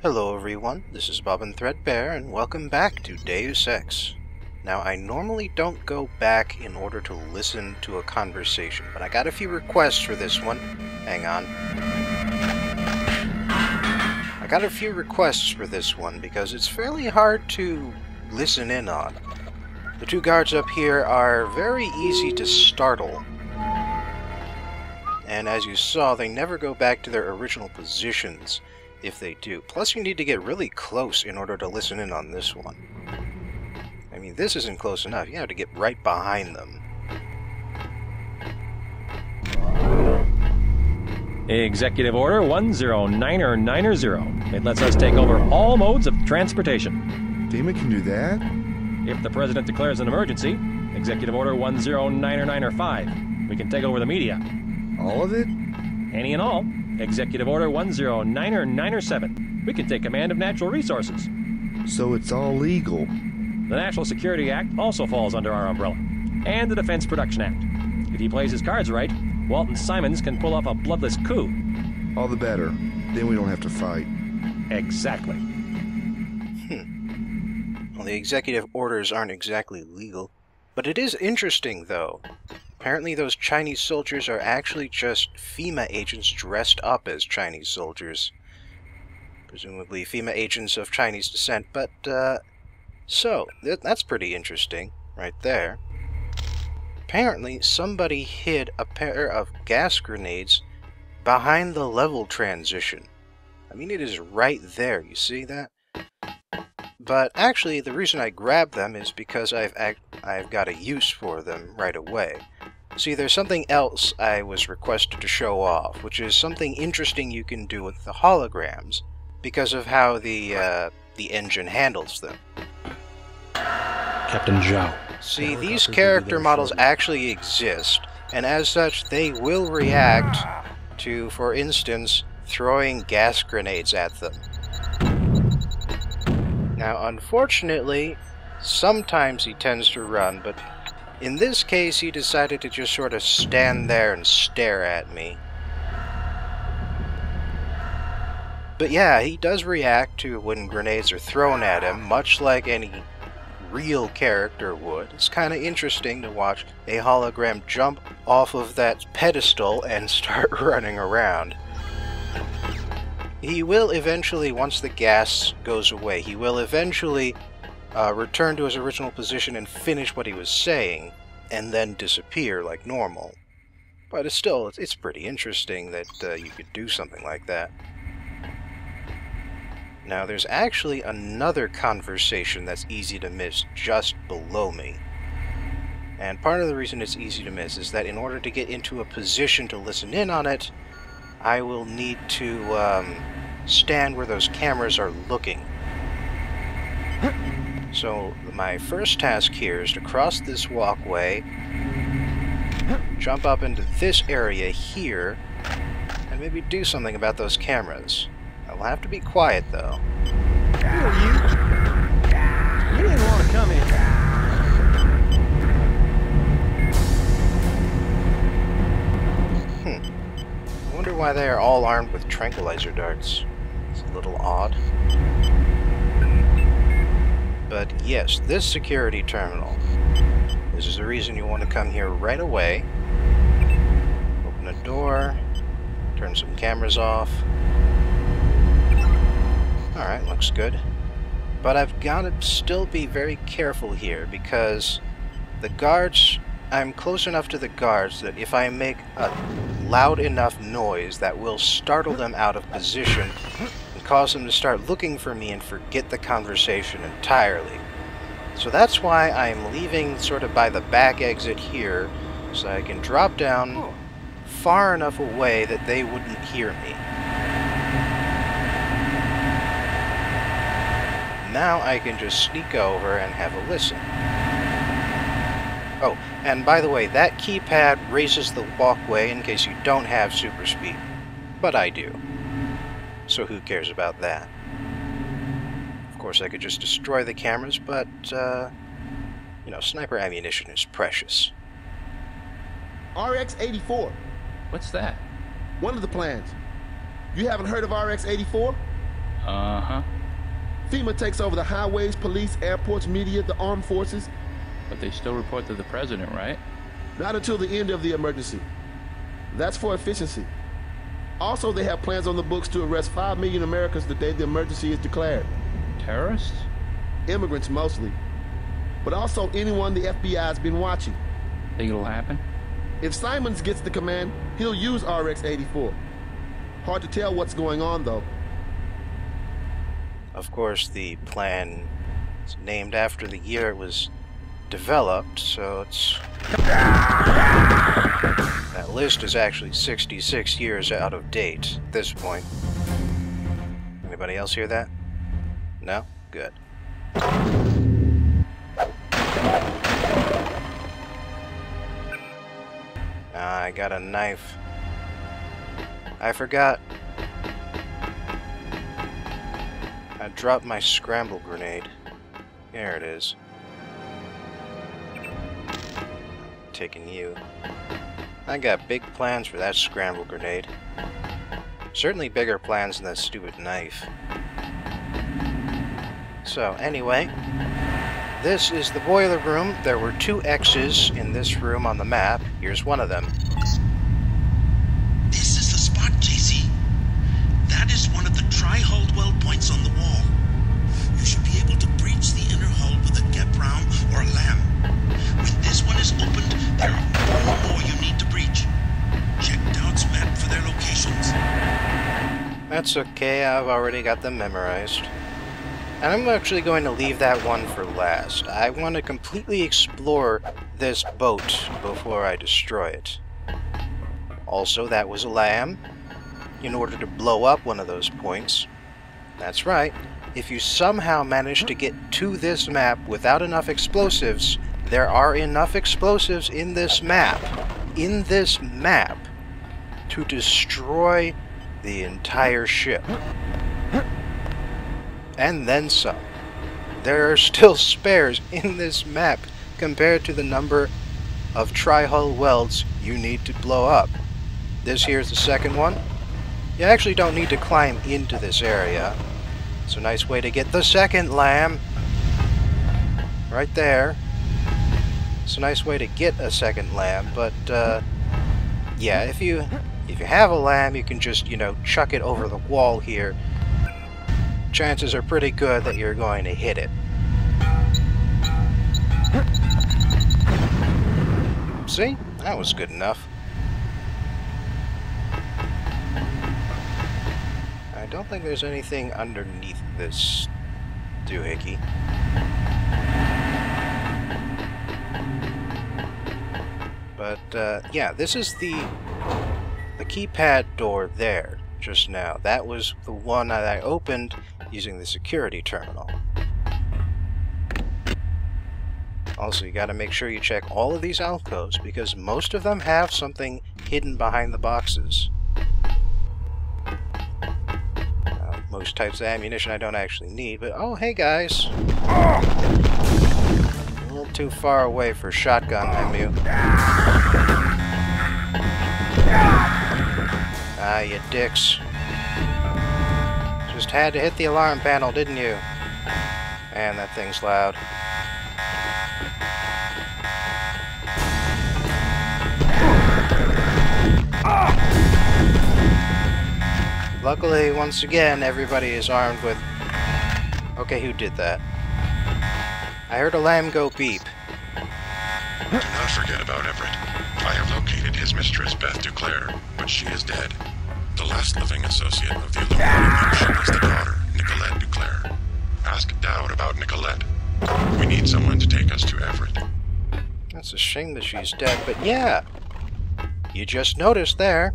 Hello everyone, this is Bob and Threadbare, and welcome back to Deus Ex. Now, I normally don't go back in order to listen to a conversation, but I got a few requests for this one. Hang on. I got a few requests for this one because it's fairly hard to listen in on. The two guards up here are very easy to startle. And as you saw, they never go back to their original positions if they do. Plus, you need to get really close in order to listen in on this one. I mean, this isn't close enough. You have to get right behind them. Executive Order 109090. It lets us take over all modes of transportation. Demon can do that? If the President declares an emergency, Executive Order 109095, we can take over the media. All of it? Any and all. Executive Order 109097, we can take command of natural resources. So it's all legal. The National Security Act also falls under our umbrella, and the Defense Production Act. If he plays his cards right, Walton Simons can pull off a bloodless coup. All the better. Then we don't have to fight. Exactly. Well, the executive orders aren't exactly legal, but it is interesting, though. Apparently those Chinese soldiers are actually just FEMA agents dressed up as Chinese soldiers. Presumably FEMA agents of Chinese descent, but, so, that's pretty interesting, right there. Apparently somebody hid a pair of gas grenades behind the level transition. I mean, it is right there, you see that? But actually, the reason I grabbed them is because I've got a use for them right away. See, there's something else I was requested to show off, which is something interesting you can do with the holograms, because of how the engine handles them. Captain Zhao. See, these character models actually exist, and as such, they will react to, for instance, throwing gas grenades at them. Now, unfortunately, sometimes he tends to run, but in this case, he decided to just sort of stand there and stare at me. But yeah, he does react to when grenades are thrown at him, much like any real character would. It's kind of interesting to watch a hologram jump off of that pedestal and start running around. He will eventually, once the gas goes away, he will eventually return to his original position and finish what he was saying, and then disappear like normal. But it's pretty interesting that you could do something like that. Now, there's actually another conversation that's easy to miss just below me. And part of the reason it's easy to miss is that in order to get into a position to listen in on it, I will need to stand where those cameras are looking. So my first task here is to cross this walkway, jump up into this area here, and maybe do something about those cameras. I'll have to be quiet, though. Who are you? You didn't want to come in. I wonder why they are all armed with tranquilizer darts. It's a little odd. But yes, this security terminal. This is the reason you want to come here right away. Open a door, turn some cameras off. Alright, looks good. But I've got to still be very careful here because the guards, I'm close enough to the guards that if I make a loud enough noise that will startle them out of position and cause them to start looking for me and forget the conversation entirely. So that's why I'm leaving sort of by the back exit here so I can drop down far enough away that they wouldn't hear me. Now I can just sneak over and have a listen. Oh, and by the way, that keypad raises the walkway in case you don't have super speed. But I do. So who cares about that? Of course, I could just destroy the cameras, but, you know, sniper ammunition is precious. Uh-huh. FEMA takes over the highways, police, airports, media, the armed forces. But they still report to the president, right? Not until the end of the emergency. That's for efficiency. Also, they have plans on the books to arrest 5 million Americans the day the emergency is declared. Terrorists? Immigrants mostly. But also anyone the FBI's been watching. Think it'll happen? If Simons gets the command, he'll use RX-84. Hard to tell what's going on, though. Of course, the plan is named after the year it was developed, so it's... That list is actually 66 years out of date at this point. Anybody else hear that? No? Good. I got a knife. I forgot. I dropped my scramble grenade. There it is. Taking you. I got big plans for that scramble grenade. Certainly bigger plans than that stupid knife. So, anyway, this is the boiler room. There were 2 X's in this room on the map. Here's one of them. This is the spot, JC. That is one of the tri-hulled weld points on the wall. You should be able to breach the inner hull with a Gepram or a LAM. When this one is opened, there are 4 more you need to breach. Check Doubt's map for their locations. That's okay, I've already got them memorized. And I'm actually going to leave that one for last. I want to completely explore this boat before I destroy it. Also, that was a LAM. In order to blow up one of those points. That's right. If you somehow manage to get to this map without enough explosives, there are enough explosives in this map. In this map. To destroy the entire ship. And then some. There are still spares in this map compared to the number of tri-hull welds you need to blow up. This here's the second one. You actually don't need to climb into this area. It's a nice way to get the second LAM. Right there. It's a nice way to get a second LAM, but yeah, if you have a LAM, you can just, chuck it over the wall here. Chances are pretty good that you're going to hit it. See? That was good enough. I don't think there's anything underneath this doohickey. But, yeah, this is the keypad door there, just now. That was the one that I opened using the security terminal. Also, you gotta make sure you check all of these alcoves, because most of them have something hidden behind the boxes. Most types of ammunition I don't actually need, but oh, hey guys! A little too far away for shotgun ammo. Ah, you dicks. Just had to hit the alarm panel, didn't you? Man, that thing's loud. Luckily, once again, everybody is armed with... Okay, who did that? I heard a LAM go beep. Do not forget about Everett. I have located his mistress, Beth Duclair, but she is dead. The last living associate of the Illuminati mission is the daughter, Nicolette Duclair. Ask Dowd about Nicolette. We need someone to take us to Everett. That's a shame that she's dead, but yeah! You just noticed there.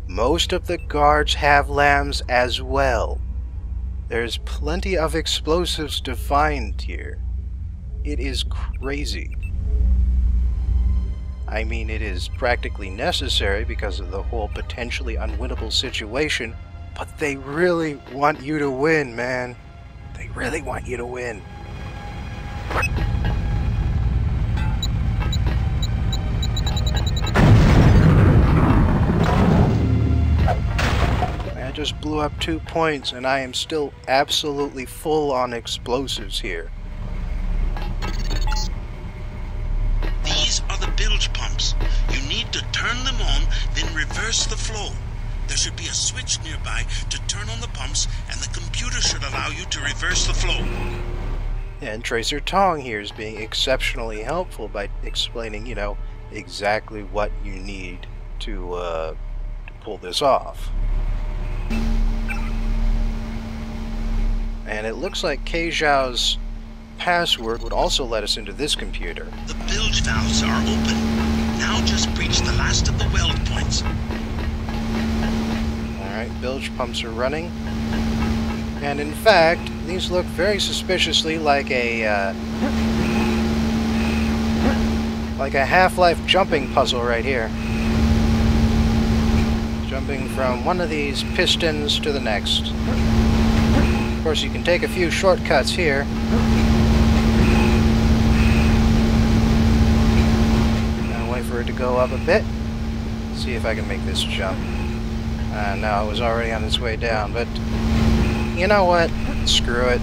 Most of the guards have LAMs as well. There's plenty of explosives to find here. It is crazy. I mean, it is practically necessary because of the whole potentially unwinnable situation, but they really want you to win, man. They really want you to win. just blew up 2 points, and I am still absolutely full on explosives here. These are the bilge pumps. You need to turn them on, then reverse the flow. There should be a switch nearby to turn on the pumps, and the computer should allow you to reverse the flow. And Tracer Tong here is being exceptionally helpful by explaining, you know, exactly what you need to pull this off. And it looks like Kei Zhao's password would also let us into this computer. The bilge valves are open. Now just breach the last of the weld points. Alright, bilge pumps are running. And in fact, these look very suspiciously like a Half-Life jumping puzzle right here. Jumping from one of these pistons to the next. Of course, you can take a few shortcuts here. Now wait for it to go up a bit. See if I can make this jump. No, it was already on its way down, but you know what? Screw it.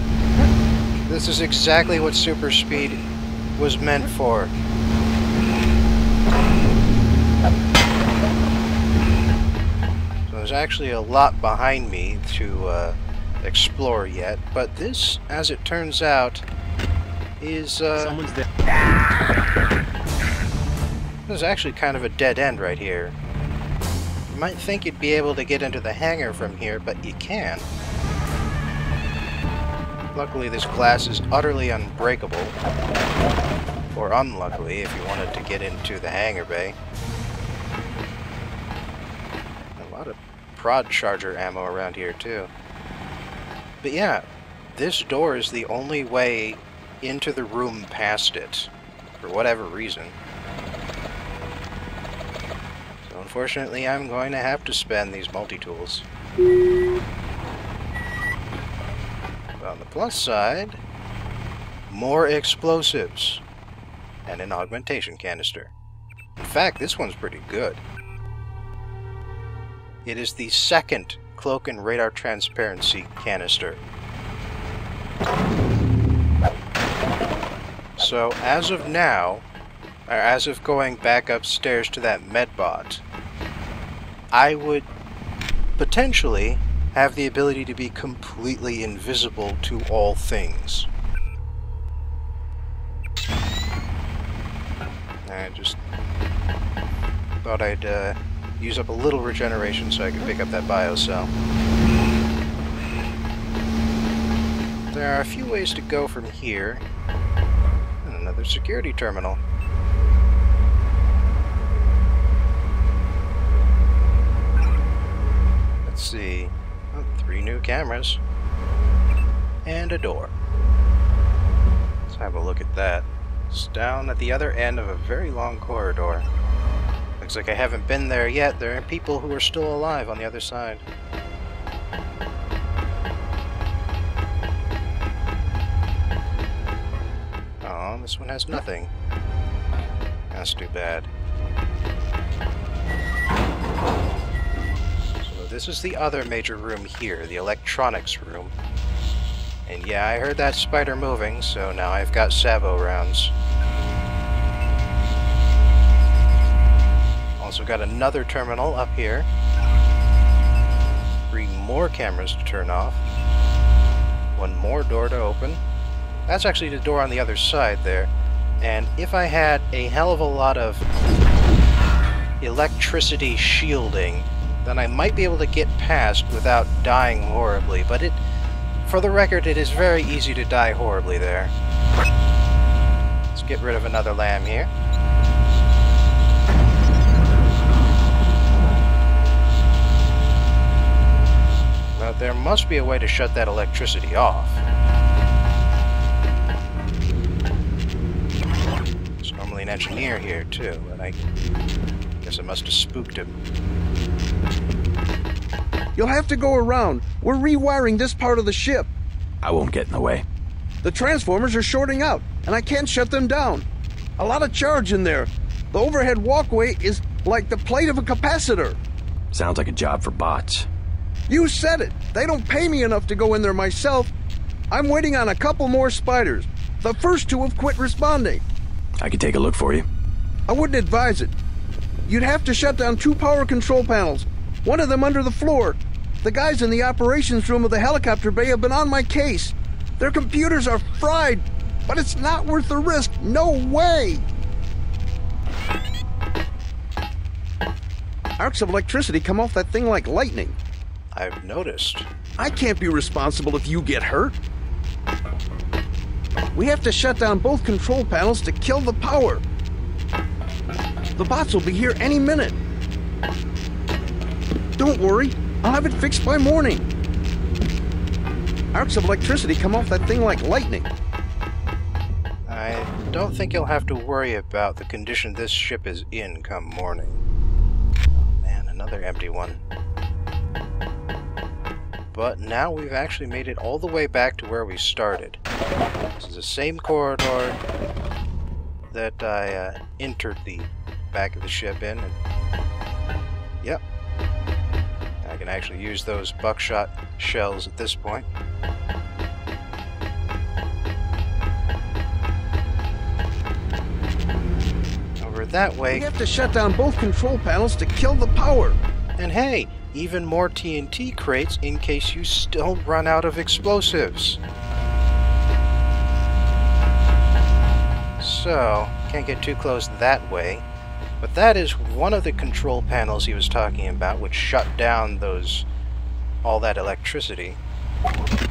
This is exactly what super speed was meant for. So there's actually a lot behind me to explore yet, but this, as it turns out, is Someone's there. this is actually kind of a dead end right here. You might think you'd be able to get into the hangar from here, but you can't. Luckily, this glass is utterly unbreakable. Or unluckily, if you wanted to get into the hangar bay. A lot of prod charger ammo around here, too. But yeah, this door is the only way into the room past it, for whatever reason. So unfortunately, I'm going to have to spend these multi-tools. But on the plus side, more explosives, and an augmentation canister. In fact, this one's pretty good. It is the second cloak and radar transparency canister. So as of now, or as of going back upstairs to that medbot, I would potentially have the ability to be completely invisible to all things. I just thought I'd use up a little regeneration so I could pick up that biocell. There are a few ways to go from here. And another security terminal. Let's see. Oh, 3 new cameras. And a door. Let's have a look at that. It's down at the other end of a very long corridor. Looks like I haven't been there yet. There are people who are still alive on the other side. Oh, this one has nothing. That's too bad. So this is the other major room here, the electronics room. And yeah, I heard that spider moving, so now I've got Savo rounds. Also got another terminal up here. 3 more cameras to turn off. 1 more door to open. That's actually the door on the other side there. And if I had a hell of a lot of electricity shielding, then I might be able to get past without dying horribly. But for the record, it is very easy to die horribly there. Let's get rid of another lamb here. But there must be a way to shut that electricity off. There's normally an engineer here too, but I guess I must have spooked him. You'll have to go around. We're rewiring this part of the ship. I won't get in the way. The transformers are shorting out, and I can't shut them down. A lot of charge in there. The overhead walkway is like the plate of a capacitor. Sounds like a job for bots. You said it. They don't pay me enough to go in there myself. I'm waiting on a couple more spiders. The first two have quit responding. I can take a look for you. I wouldn't advise it. You'd have to shut down 2 power control panels, one of them under the floor. The guys in the operations room of the helicopter bay have been on my case. Their computers are fried, but it's not worth the risk. No way! Arcs of electricity come off that thing like lightning. I've noticed. I can't be responsible if you get hurt. We have to shut down both control panels to kill the power. The bots will be here any minute. Don't worry, I'll have it fixed by morning. Arcs of electricity come off that thing like lightning. I don't think you'll have to worry about the condition this ship is in come morning. Oh man, another empty one. But now we've actually made it all the way back to where we started. This is the same corridor that I entered the back of the ship in. And yep. I can actually use those buckshot shells at this point. Over that way. We have to shut down both control panels to kill the power. And hey, even more TNT crates in case you still run out of explosives. So, can't get too close that way. But that is one of the control panels he was talking about, which shut down all that electricity. And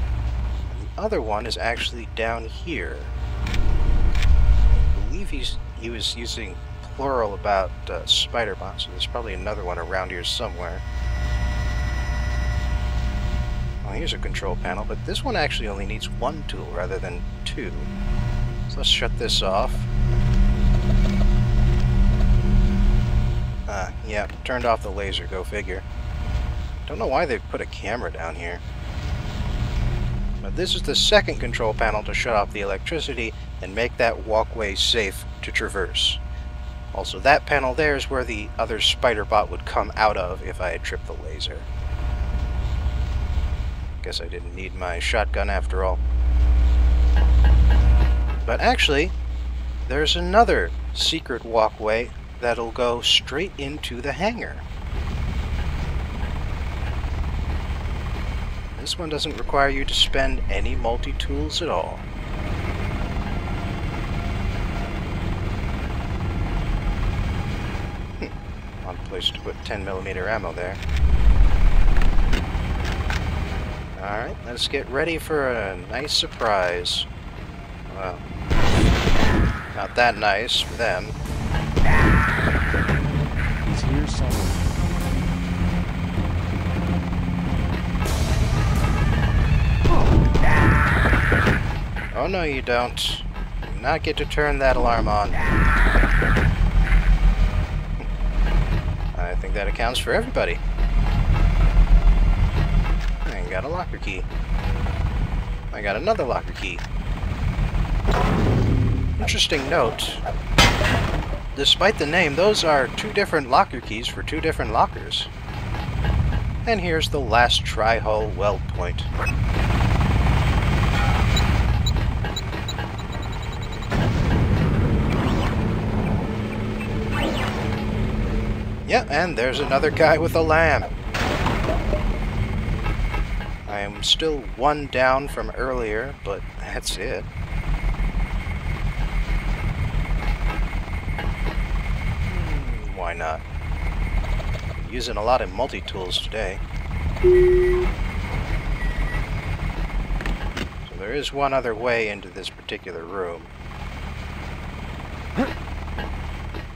the other one is actually down here. I believe he was using plural about spider bots, so there's probably another one around here somewhere. Well, here's a control panel, but this one actually only needs 1 tool rather than 2. So let's shut this off. Yeah, turned off the laser, go figure. Don't know why they put a camera down here. But this is the second control panel to shut off the electricity and make that walkway safe to traverse. Also, that panel there is where the other spider bot would come out of if I had tripped the laser. Guess I didn't need my shotgun after all. But actually, there's another secret walkway that'll go straight into the hangar. This one doesn't require you to spend any multi-tools at all. Odd place to put 10mm ammo there. Alright, let's get ready for a nice surprise. Well, not that nice for them. He's here somewhere. Oh no, you don't. You do not get to turn that alarm on. I think that accounts for everybody. I got a locker key. I got another locker key. Interesting note. Despite the name, those are 2 different locker keys for 2 different lockers. And here's the last tri-hull weld point. Yeah, and there's another guy with a lamb. I am still 1 down from earlier, but that's it. Why not? I'm using a lot of multi-tools today. So there is one other way into this particular room.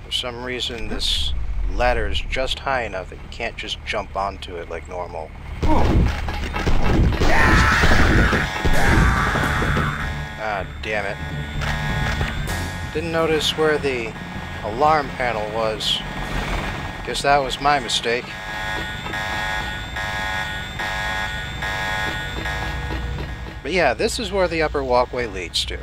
For some reason, this ladder is just high enough that you can't just jump onto it like normal. Ah, damn it. Didn't notice where the alarm panel was. Guess that was my mistake. But yeah, this is where the upper walkway leads to.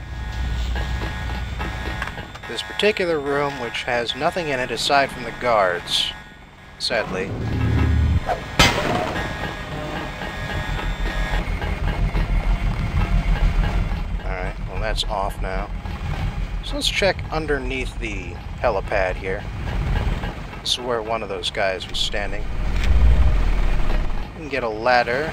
This particular room, which has nothing in it aside from the guards, sadly. that's off now. So let's check underneath the helipad here. This is where one of those guys was standing. We can get a ladder.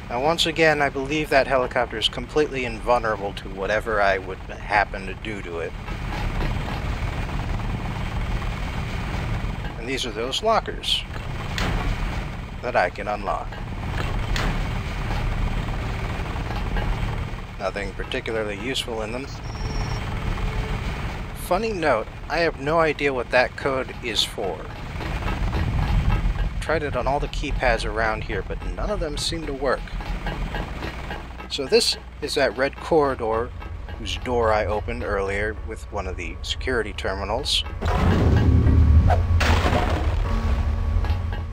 Now once again, I believe that helicopter is completely invulnerable to whatever I would happen to do to it. And these are those lockers that I can unlock. Nothing particularly useful in them. Funny note, I have no idea what that code is for. Tried it on all the keypads around here, but none of them seem to work. So this is that red corridor whose door I opened earlier with one of the security terminals.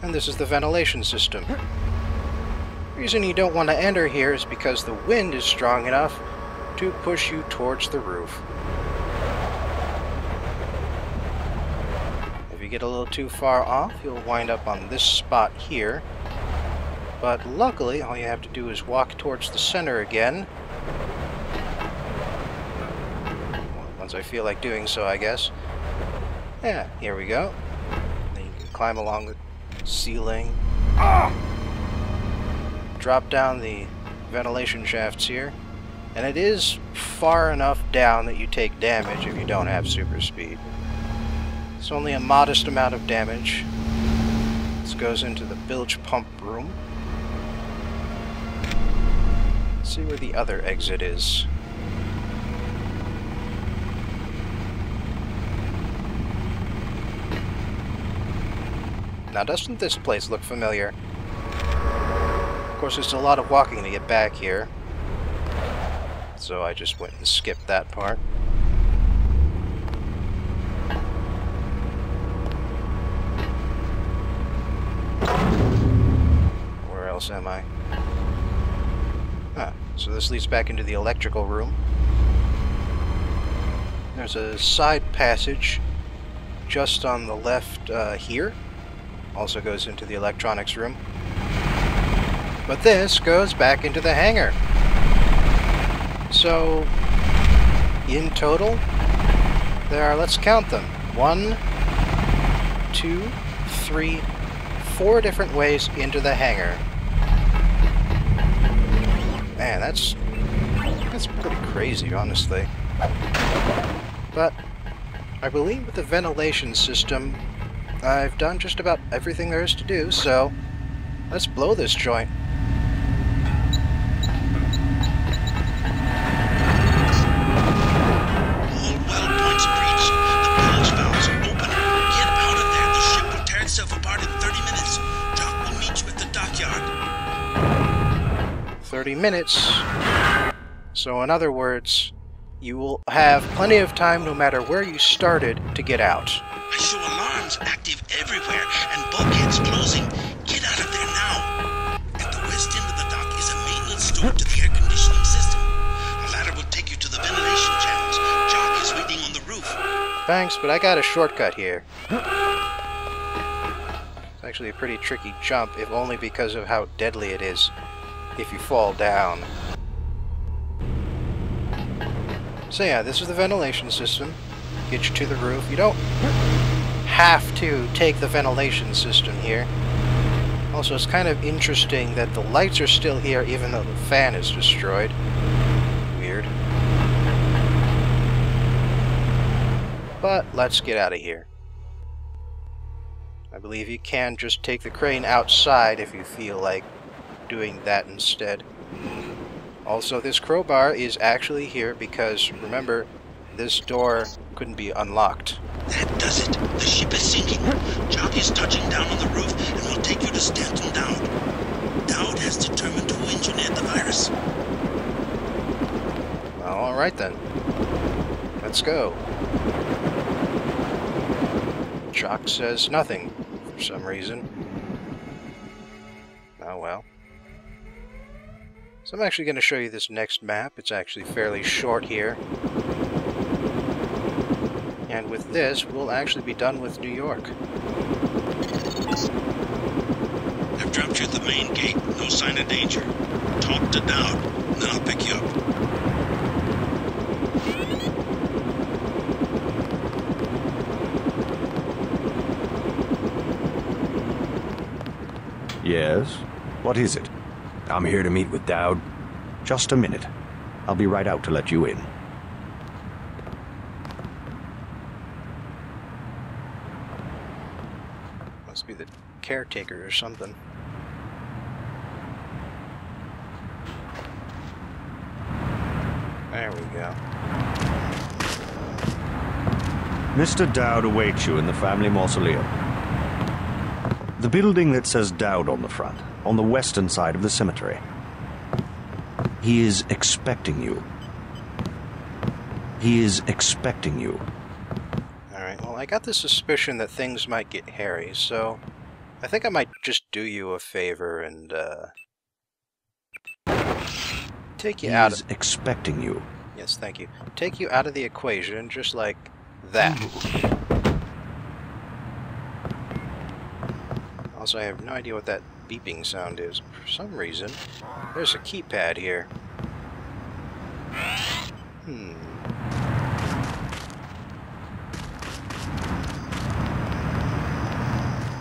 And this is the ventilation system. The reason you don't want to enter here is because the wind is strong enough to push you towards the roof. If you get a little too far off, you'll wind up on this spot here. But luckily, all you have to do is walk towards the center again. Once I feel like doing so, I guess. Yeah, here we go. Then you can climb along the ceiling. Drop down the ventilation shafts here. And it is far enough down that you take damage if you don't have super speed. It's only a modest amount of damage. This goes into the bilge pump room. Let's see where the other exit is. Now, doesn't this place look familiar? Of course, there's a lot of walking to get back here. So I just went and skipped that part. Where else am I? So this leads back into the electrical room. There's a side passage just on the left here. Also goes into the electronics room. But this goes back into the hangar. So, in total, there are, let's count them. 1, 2, 3, 4 different ways into the hangar. Man, that's pretty crazy, honestly. But I believe with the ventilation system, I've done just about everything there is to do, so let's blow this joint. All well points breached. The bilge valves are open. Get out of there. The ship will tear itself apart in 30 minutes. Jock will meet you at the dockyard. 30 minutes. So in other words, you will have plenty of time no matter where you started to get out. I show alarms active everywhere and bulkheads closing. Get out of there now. At the west end of the dock is a maintenance store to the air conditioning system. A ladder will take you to the ventilation channels. Jock is waiting on the roof. Thanks, but I got a shortcut here. It's actually a pretty tricky jump, if only because of how deadly it is if you fall down. So yeah, this is the ventilation system. Get you to the roof. You don't have to take the ventilation system here. Also, it's kind of interesting that the lights are still here even though the fan is destroyed. Weird. But let's get out of here. I believe you can just take the crane outside if you feel like doing that instead. Also, this crowbar is actually here because, remember, this door couldn't be unlocked. That does it. The ship is sinking. Jock is touching down on the roof and will take you to Stanton Dowd. Dowd has determined who engineered the virus. Well, alright then. Let's go. Jock says nothing for some reason. Oh well. So I'm actually going to show you this next map. It's actually fairly short here. And with this, we'll actually be done with New York. I've dropped you at the the main gate. No sign of danger. Talk to Dowd, and then I'll pick you up. Yes? What is it? I'm here to meet with Dowd. Just a minute. I'll be right out to let you in. Must be the caretaker or something. There we go. Mr. Dowd awaits you in the family mausoleum. The building that says Dowd on the front, on the western side of the cemetery. He is expecting you. He is expecting you. Alright, well, I got the suspicion that things might get hairy, so I think I might just do you a favor and, take you out of... He is expecting you. Yes, thank you. Take you out of the equation, just like that. Also, I have no idea what that beeping sound is. For some reason, there's a keypad here.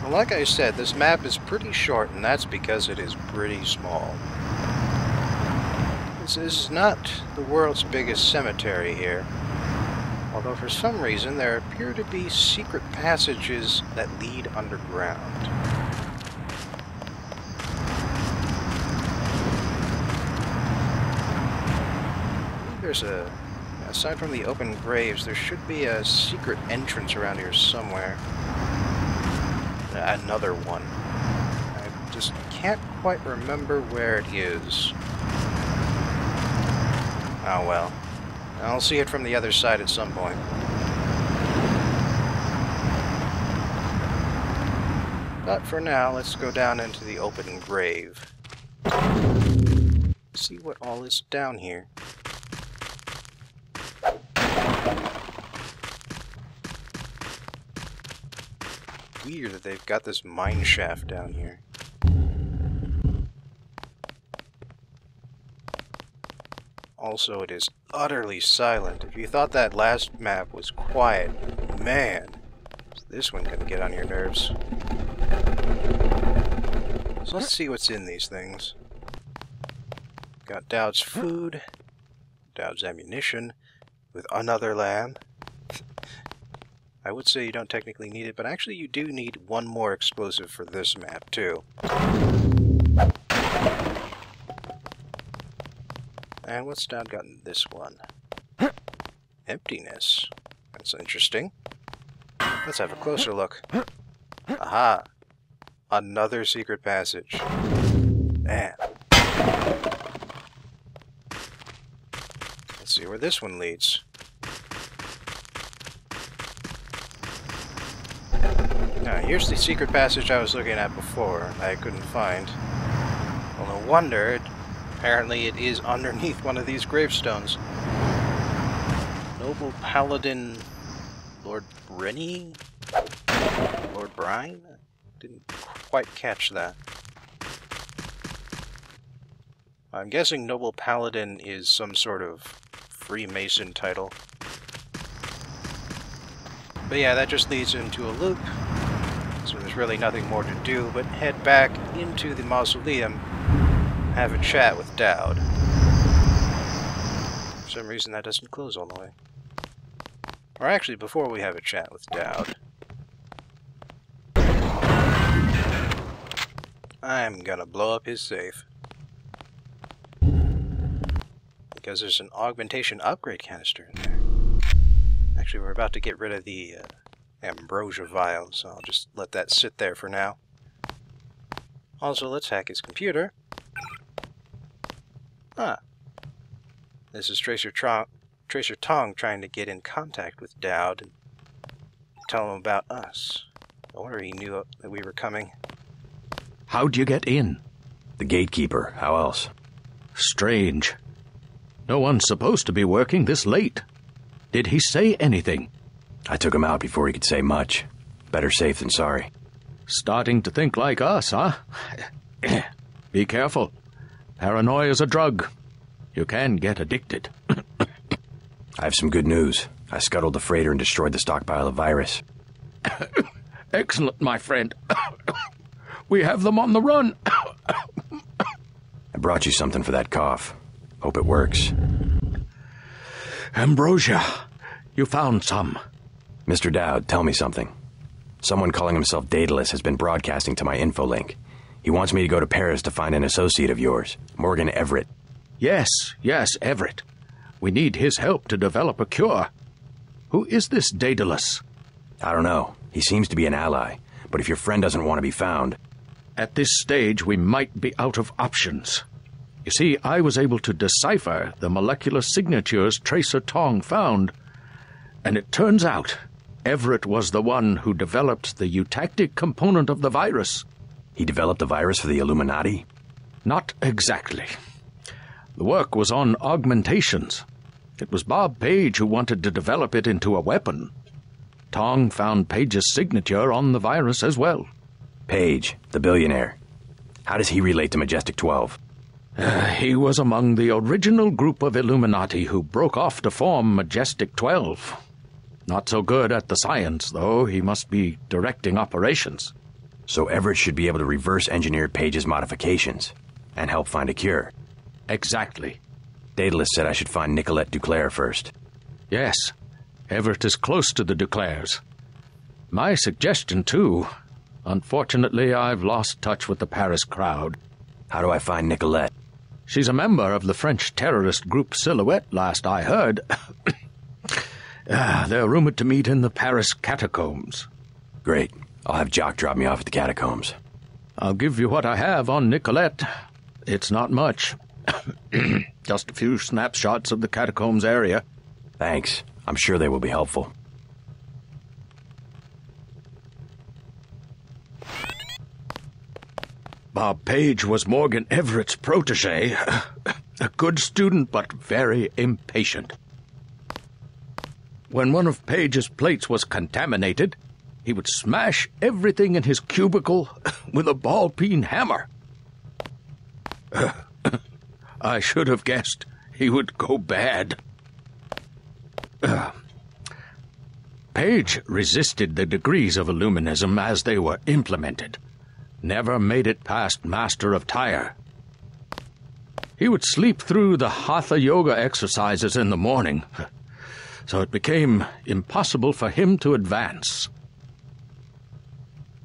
Well, like I said, this map is pretty short, and that's because it is pretty small. This is not the world's biggest cemetery here. Although for some reason there appear to be secret passages that lead underground. There's aside from the open graves, there should be a secret entrance around here somewhere. Another one. I just can't quite remember where it is. Oh well. I'll see it from the other side at some point. But for now, let's go down into the open grave. See what all is down here. Weird that they've got this mine shaft down here. Also, it is utterly silent. If you thought that last map was quiet, man, this one can get on your nerves. So let's see what's in these things. Got Dowd's food, Dowd's ammunition, with another lamb. I would say you don't technically need it, but actually you do need one more explosive for this map, too. And what's Dowd got in this one? Emptiness. That's interesting. Let's have a closer look. Aha! Another secret passage. Man. Let's see where this one leads. Now, here's the secret passage I was looking at before. I couldn't find. Well, no wonder. Apparently it is underneath one of these gravestones. Noble Paladin Lord Brenny? Lord Brine? Didn't quite catch that. I'm guessing Noble Paladin is some sort of Freemason title. But yeah, that just leads into a loop. So there's really nothing more to do but head back into the mausoleum, have a chat with Dowd. For some reason that doesn't close all the way. Or actually, before we have a chat with Dowd, I'm gonna blow up his safe. Because there's an augmentation upgrade canister in there. Actually, we're about to get rid of the ambrosia vial, so I'll just let that sit there for now. Also, let's hack his computer. Ah. This is Tracer Tong trying to get in contact with Dowd and tell him about us. I wonder he knew that we were coming. How'd you get in? The gatekeeper, how else? Strange. No one's supposed to be working this late. Did he say anything? I took him out before he could say much. Better safe than sorry. Starting to think like us, huh? Be careful. Paranoia is a drug. You can get addicted. I have some good news. I scuttled the freighter and destroyed the stockpile of virus. Excellent, my friend. We have them on the run. I brought you something for that cough. Hope it works. Ambrosia, you found some. Mr. Dowd, tell me something. Someone calling himself Daedalus has been broadcasting to my infolink. He wants me to go to Paris to find an associate of yours, Morgan Everett. Yes, Everett. We need his help to develop a cure. Who is this Daedalus? I don't know. He seems to be an ally, but if your friend doesn't want to be found... At this stage, we might be out of options. You see, I was able to decipher the molecular signatures Tracer Tong found, and it turns out Everett was the one who developed the eutactic component of the virus. He developed the virus for the Illuminati? Not exactly. The work was on augmentations. It was Bob Page who wanted to develop it into a weapon. Tong found Page's signature on the virus as well. Page, the billionaire. How does he relate to Majestic 12? He was among the original group of Illuminati who broke off to form Majestic 12. Not so good at the science, though. He must be directing operations. So Everett should be able to reverse engineer Page's modifications and help find a cure. Exactly. Daedalus said I should find Nicolette Duclair first. Yes. Everett is close to the Duclairs. My suggestion, too. Unfortunately, I've lost touch with the Paris crowd. How do I find Nicolette? She's a member of the French terrorist group Silhouette, last I heard. They're rumored to meet in the Paris catacombs. Great. I'll have Jock drop me off at the catacombs. I'll give you what I have on Nicolette. It's not much. Just a few snapshots of the catacombs area. Thanks. I'm sure they will be helpful. Bob Page was Morgan Everett's protege. A good student, but very impatient. When one of Page's plates was contaminated, he would smash everything in his cubicle with a ball-peen hammer. I should have guessed he would go bad. Page resisted the degrees of Illuminism as they were implemented. Never made it past Master of Tyre. He would sleep through the Hatha Yoga exercises in the morning, so it became impossible for him to advance.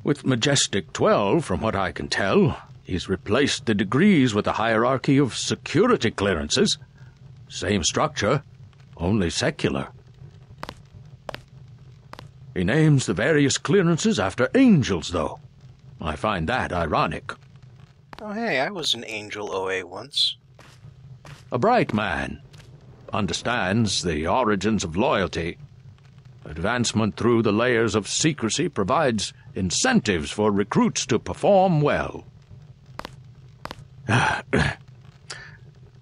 With Majestic 12, from what I can tell, he's replaced the degrees with a hierarchy of security clearances. Same structure, only secular. He names the various clearances after angels, though. I find that ironic. Oh, hey, I was an Angel OA once. A bright man. Understands the origins of loyalty. Advancement through the layers of secrecy provides incentives for recruits to perform well.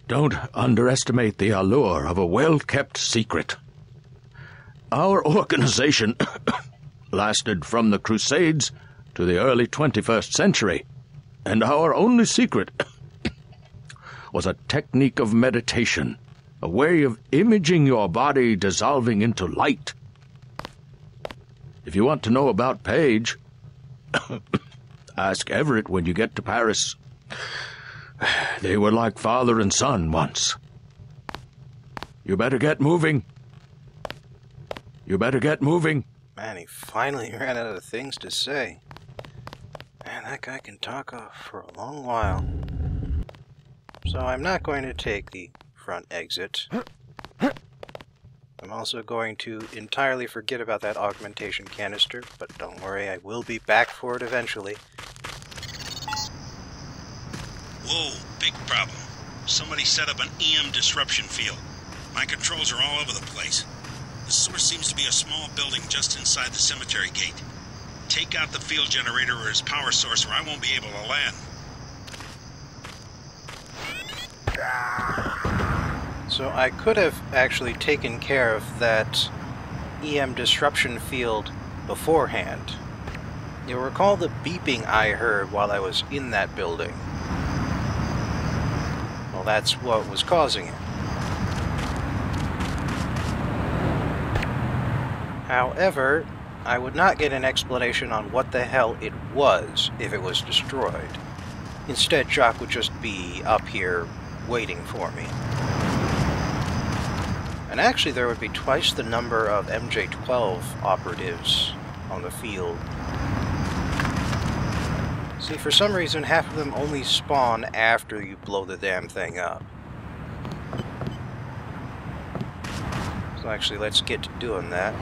Don't underestimate the allure of a well-kept secret. Our organization lasted from the Crusades to the early 21st century, and our only secret was a technique of meditation, a way of imaging your body dissolving into light. If you want to know about Page, ask Everett when you get to Paris. They were like father and son once. You better get moving. You better get moving. Man, he finally ran out of things to say. Man, that guy can talk for a long while. So I'm not going to take the front exit. I'm also going to entirely forget about that augmentation canister, but don't worry, I will be back for it eventually. Whoa, big problem. Somebody set up an EM disruption field. My controls are all over the place. The source seems to be a small building just inside the cemetery gate. Take out the field generator or his power source or I won't be able to land. So I could have actually taken care of that EM disruption field beforehand. You'll recall the beeping I heard while I was in that building. Well, that's what was causing it. However, I would not get an explanation on what the hell it was if it was destroyed. Instead, Jock would just be up here waiting for me. And actually, there would be twice the number of MJ-12 operatives on the field. See, for some reason, half of them only spawn after you blow the damn thing up. So actually, let's get to doing that.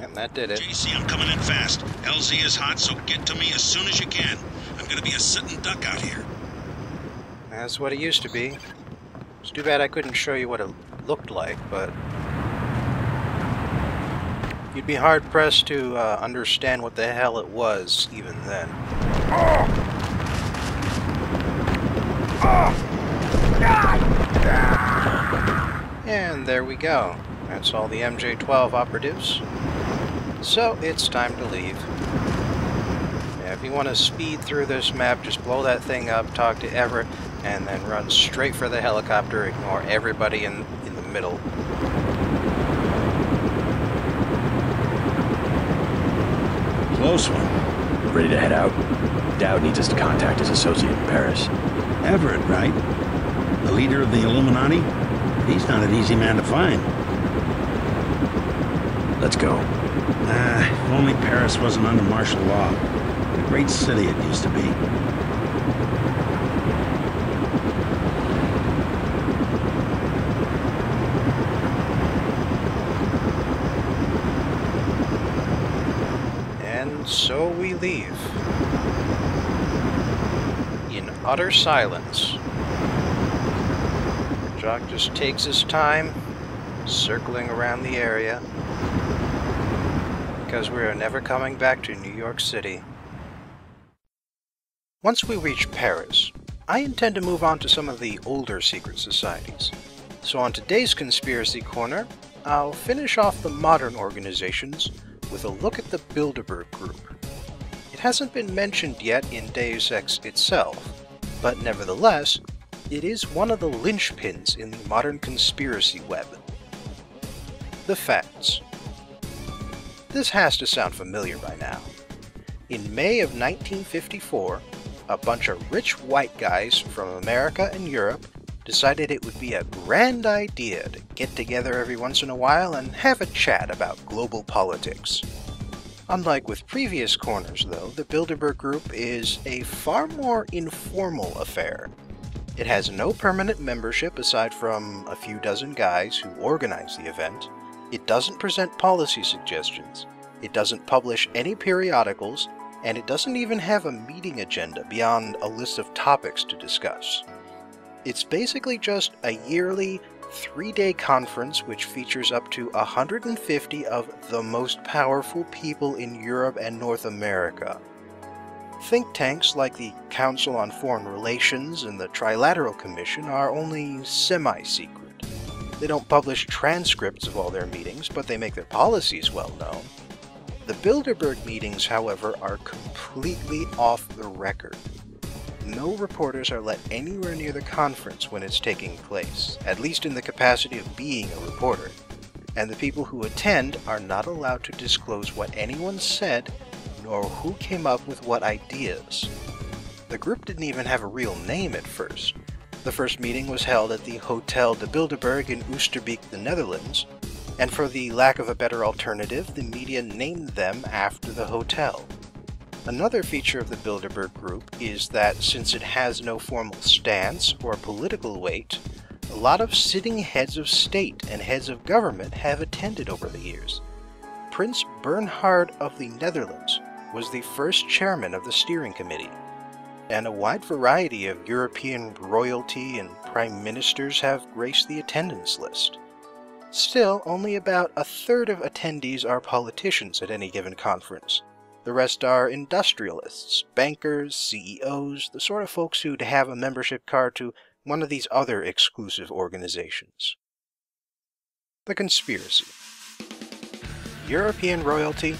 Yep, that did it. JC, I'm coming in fast. LZ is hot, so get to me as soon as you can. I'm gonna be a sitting duck out here. That's what it used to be. It's too bad I couldn't show you what it looked like, but you'd be hard-pressed to understand what the hell it was even then. And there we go. That's all the MJ-12 operatives. So it's time to leave. Yeah, if you want to speed through this map, just blow that thing up, talk to Everett, and then run straight for the helicopter. Ignore everybody in the middle. Close one. Ready to head out? Dowd needs us to contact his associate in Paris. Everett, right? The leader of the Illuminati? He's not an easy man to find. Let's go. If only Paris wasn't under martial law. A great city it used to be. And so we leave. In utter silence. Jock just takes his time, circling around the area, because we are never coming back to New York City. Once we reach Paris, I intend to move on to some of the older secret societies. So on today's Conspiracy Corner, I'll finish off the modern organizations with a look at the Bilderberg Group. It hasn't been mentioned yet in Deus Ex itself, but nevertheless, it is one of the linchpins in the modern conspiracy web. The facts. This has to sound familiar by now. In May of 1954, a bunch of rich white guys from America and Europe decided it would be a grand idea to get together every once in a while and have a chat about global politics. Unlike with previous corners, though, the Bilderberg Group is a far more informal affair. It has no permanent membership aside from a few dozen guys who organize the event. It doesn't present policy suggestions. It doesn't publish any periodicals, and it doesn't even have a meeting agenda beyond a list of topics to discuss. It's basically just a yearly, 3-day conference which features up to 150 of the most powerful people in Europe and North America. Think tanks like the Council on Foreign Relations and the Trilateral Commission are only semi-secret. They don't publish transcripts of all their meetings, but they make their policies well known. The Bilderberg meetings, however, are completely off the record. No reporters are let anywhere near the conference when it's taking place, at least in the capacity of being a reporter. And the people who attend are not allowed to disclose what anyone said, nor who came up with what ideas. The group didn't even have a real name at first. The first meeting was held at the Hotel de Bilderberg in Oosterbeek, the Netherlands, and for the lack of a better alternative, the media named them after the hotel. Another feature of the Bilderberg Group is that since it has no formal stance or political weight, a lot of sitting heads of state and heads of government have attended over the years. Prince Bernhard of the Netherlands was the first chairman of the steering committee, and a wide variety of European royalty and prime ministers have graced the attendance list. Still, only about a third of attendees are politicians at any given conference. The rest are industrialists, bankers, CEOs, the sort of folks who'd have a membership card to one of these other exclusive organizations. The conspiracy. European royalty,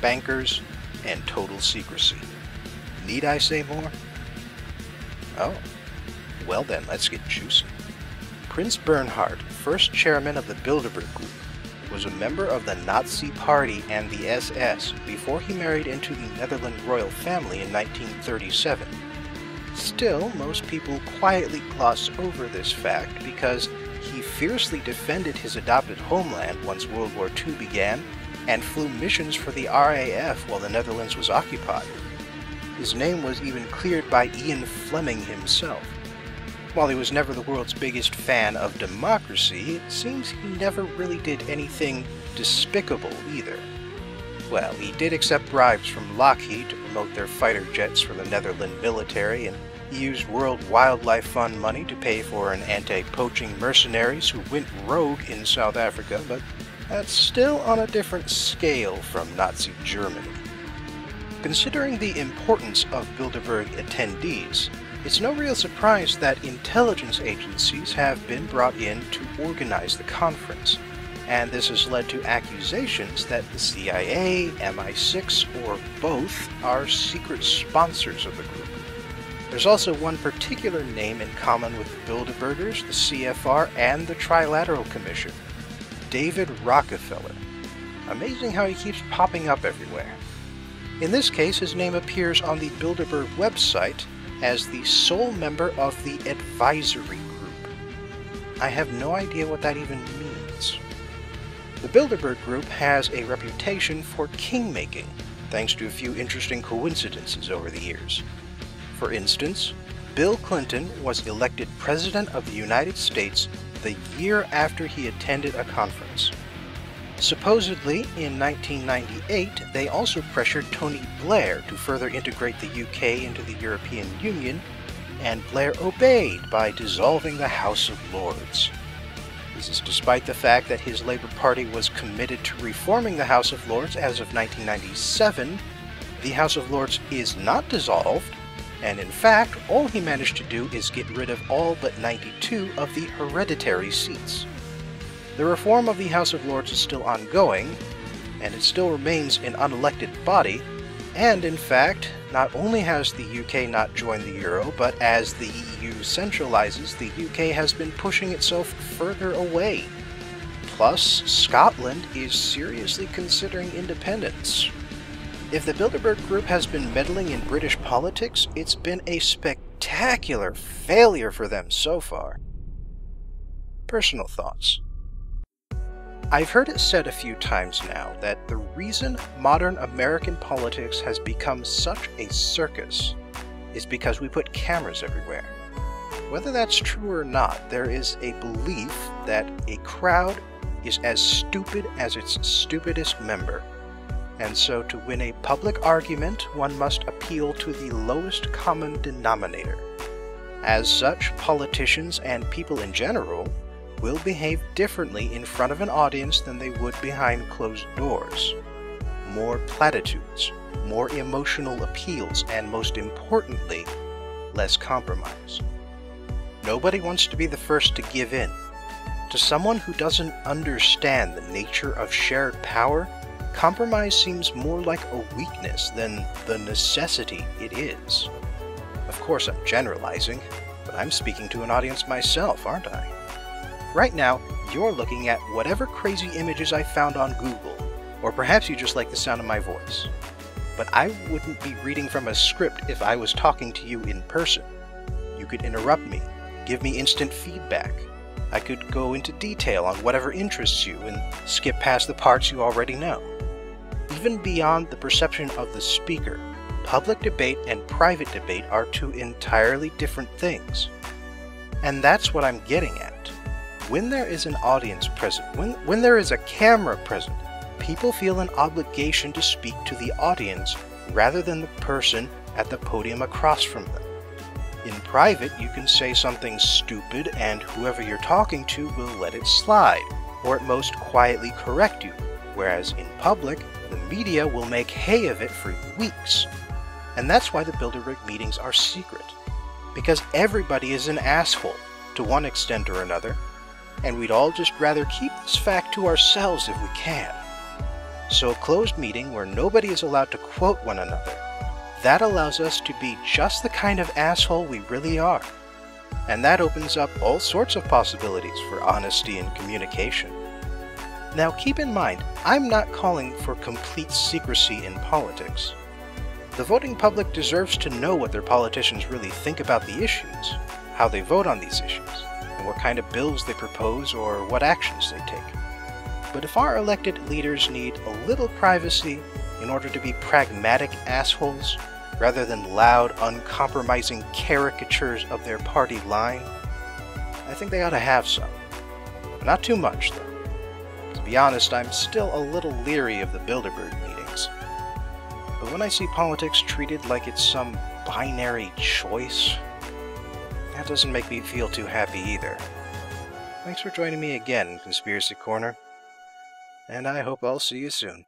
bankers, and total secrecy. Need I say more? Oh, well then, let's get juicy. Prince Bernhard, first chairman of the Bilderberg Group, was a member of the Nazi Party and the SS before he married into the Netherlands royal family in 1937. Still, most people quietly gloss over this fact because he fiercely defended his adopted homeland once World War II began and flew missions for the RAF while the Netherlands was occupied. His name was even cleared by Ian Fleming himself. While he was never the world's biggest fan of democracy, it seems he never really did anything despicable either. Well, he did accept bribes from Lockheed to promote their fighter jets for the Netherlands military, and he used World Wildlife Fund money to pay for an anti-poaching mercenaries who went rogue in South Africa, but that's still on a different scale from Nazi Germany. Considering the importance of Bilderberg attendees, it's no real surprise that intelligence agencies have been brought in to organize the conference, and this has led to accusations that the CIA, MI6, or both are secret sponsors of the group. There's also one particular name in common with the Bilderbergers, the CFR, and the Trilateral Commission: David Rockefeller. Amazing how he keeps popping up everywhere. In this case, his name appears on the Bilderberg website as the sole member of the advisory group. I have no idea what that even means. The Bilderberg Group has a reputation for king-making, thanks to a few interesting coincidences over the years. For instance, Bill Clinton was elected President of the United States the year after he attended a conference. Supposedly, in 1998, they also pressured Tony Blair to further integrate the UK into the European Union, and Blair obeyed by dissolving the House of Lords. This is despite the fact that his Labour Party was committed to reforming the House of Lords as of 1997. The House of Lords is not dissolved, and in fact, all he managed to do is get rid of all but 92 of the hereditary seats. The reform of the House of Lords is still ongoing, and it still remains an unelected body, and in fact, not only has the UK not joined the Euro, but as the EU centralizes, the UK has been pushing itself further away. Plus, Scotland is seriously considering independence. If the Bilderberg Group has been meddling in British politics, it's been a spectacular failure for them so far. Personal thoughts. I've heard it said a few times now that the reason modern American politics has become such a circus is because we put cameras everywhere. Whether that's true or not, there is a belief that a crowd is as stupid as its stupidest member, and so to win a public argument, one must appeal to the lowest common denominator. As such, politicians and people in general will behave differently in front of an audience than they would behind closed doors. More platitudes, more emotional appeals, and most importantly, less compromise. Nobody wants to be the first to give in. To someone who doesn't understand the nature of shared power, compromise seems more like a weakness than the necessity it is. Of course, I'm generalizing, but I'm speaking to an audience myself, aren't I? Right now, you're looking at whatever crazy images I found on Google, or perhaps you just like the sound of my voice. But I wouldn't be reading from a script if I was talking to you in person. You could interrupt me, give me instant feedback. I could go into detail on whatever interests you and skip past the parts you already know. Even beyond the perception of the speaker, public debate and private debate are two entirely different things. And that's what I'm getting at. When there is an audience present, when there is a camera present, people feel an obligation to speak to the audience rather than the person at the podium across from them. In private, you can say something stupid and whoever you're talking to will let it slide, or at most quietly correct you, whereas in public, the media will make hay of it for weeks. And that's why the Bilderberg meetings are secret, because everybody is an asshole, to one extent or another, and we'd all just rather keep this fact to ourselves if we can. So a closed meeting where nobody is allowed to quote one another, that allows us to be just the kind of asshole we really are. And that opens up all sorts of possibilities for honesty and communication. Now keep in mind, I'm not calling for complete secrecy in politics. The voting public deserves to know what their politicians really think about the issues, how they vote on these issues, and what kind of bills they propose or what actions they take. But if our elected leaders need a little privacy in order to be pragmatic assholes, rather than loud, uncompromising caricatures of their party line, I think they ought to have some. But not too much, though. To be honest, I'm still a little leery of the Bilderberg meetings. But when I see politics treated like it's some binary choice, that doesn't make me feel too happy either. Thanks for joining me again in Conspiracy Corner, and I hope I'll see you soon.